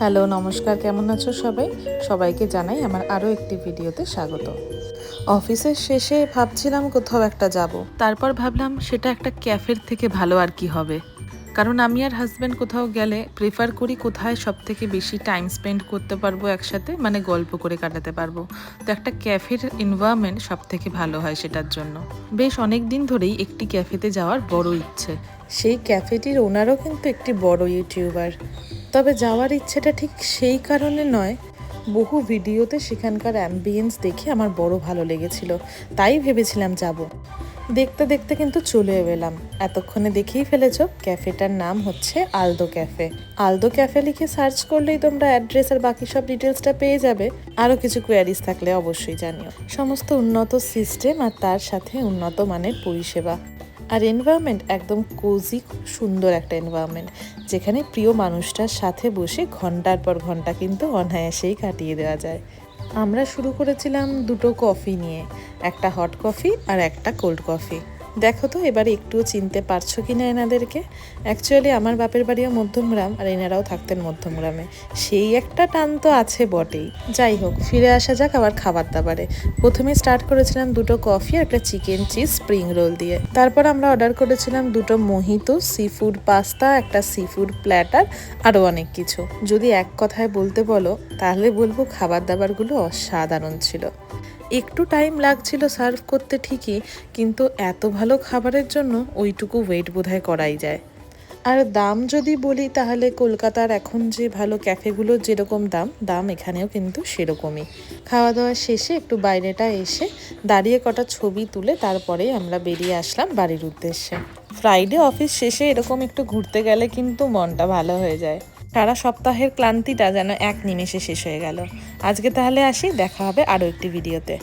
Hello নমস্কার, কেমন আছো সবাই? সবাইকে জানাই আমার আরও একটি ভিডিওতে স্বাগত। অফিসের শেষে ভাবছিলাম কোথাও একটা যাব, তারপর ভাবলাম সেটা একটা ক্যাফের থেকে ভালো আর কি হবে। কারণ আমি আর হাজব্যান্ড কোথাও গেলে প্রেফার করি কোথায় সব থেকে বেশি টাইম স্পেন্ড করতে পারবো একসাথে, মানে গল্প করে কাটাতে পারবো। তো একটা ক্যাফের এনভায়রনমেন্ট সব থেকে ভালো হয় সেটার জন্য। বেশ অনেক দিন ধরেই একটি ক্যাফেতে যাওয়ার বড় ইচ্ছে। সেই ক্যাফেটির ওনারও কিন্তু একটি বড় ইউটিউবার। তবে যাওয়ার ইচ্ছেটা ঠিক সেই কারণে নয়, বহু ভিডিওতে সেখানকার অ্যাম্বিয়েন্স দেখে আমার বড় ভালো লেগেছিল, তাই ভেবেছিলাম যাব। দেখতে দেখতে কিন্তু চলে এলাম। এতক্ষণে দেখেই ফেলেছো, ক্যাফেটার নাম হচ্ছে আলদো ক্যাফে। আলদো ক্যাফে লিখে সার্চ করলেই তোমরা অ্যাড্রেস আর বাকি সব ডিটেলসটা পেয়ে যাবে। আরও কিছু কোয়ারিজ থাকলে অবশ্যই জানিও। সমস্ত উন্নত সিস্টেম আর তার সাথে উন্নত মানের পরিষেবা। আর এনভায়রনমেন্ট একদম কোজি, খুব সুন্দর একটা এনভায়রনমেন্ট, যেখানে প্রিয় মানুষটার সাথে বসে ঘন্টার পর ঘন্টা কিন্তু অনায়াসেই কাটিয়ে দেওয়া যায়। আমরা শুরু করেছিলাম দুটো কফি নিয়ে, একটা হট কফি আর একটা কোল্ড কফি। দেখো তো এবারে একটুও চিনতে পারছো কি না এনাদেরকে? অ্যাকচুয়ালি আমার বাপের বাড়িও মধ্যমগ্রাম, আর এনারাও থাকতেন মধ্যমগ্রামে। সেই একটা টান তো আছে বটেই। যাই হোক, ফিরে আসা যাক আবার খাবার দাবারে। প্রথমে স্টার্ট করেছিলাম দুটো কফি আর একটা চিকেন চিজ স্প্রিং রোল দিয়ে। তারপর আমরা অর্ডার করেছিলাম দুটো মোহিতো, সি ফুড পাস্তা, একটা সি ফুড প্ল্যাটার, আরও অনেক কিছু। যদি এক কথায় বলতে বলো তাহলে বলবো খাবার দাবারগুলো অসাধারণ ছিল। একটু টাইম লাগছিল সার্ভ করতে ঠিকই, কিন্তু এত ভালো খাবারের জন্য ওইটুকু ওয়েট বোধহয় করাই যায়। আর দাম যদি বলি তাহলে কলকাতার এখন যে ভালো ক্যাফেগুলোর যেরকম দাম এখানেও কিন্তু সেরকমই। খাওয়া দাওয়া শেষে একটু বাইরেটা এসে দাঁড়িয়ে কটা ছবি তুলে তারপরেই আমরা বেরিয়ে আসলাম বাড়ির উদ্দেশ্যে। ফ্রাইডে অফিস শেষে এরকম একটু ঘুরতে গেলে কিন্তু মনটা ভালো হয়ে যায়। সারা সপ্তাহের ক্লান্তিটা যেন এক নিমেষে শেষ হয়ে গেল। আজকে তাহলে আসি, দেখা হবে আরও একটি ভিডিওতে।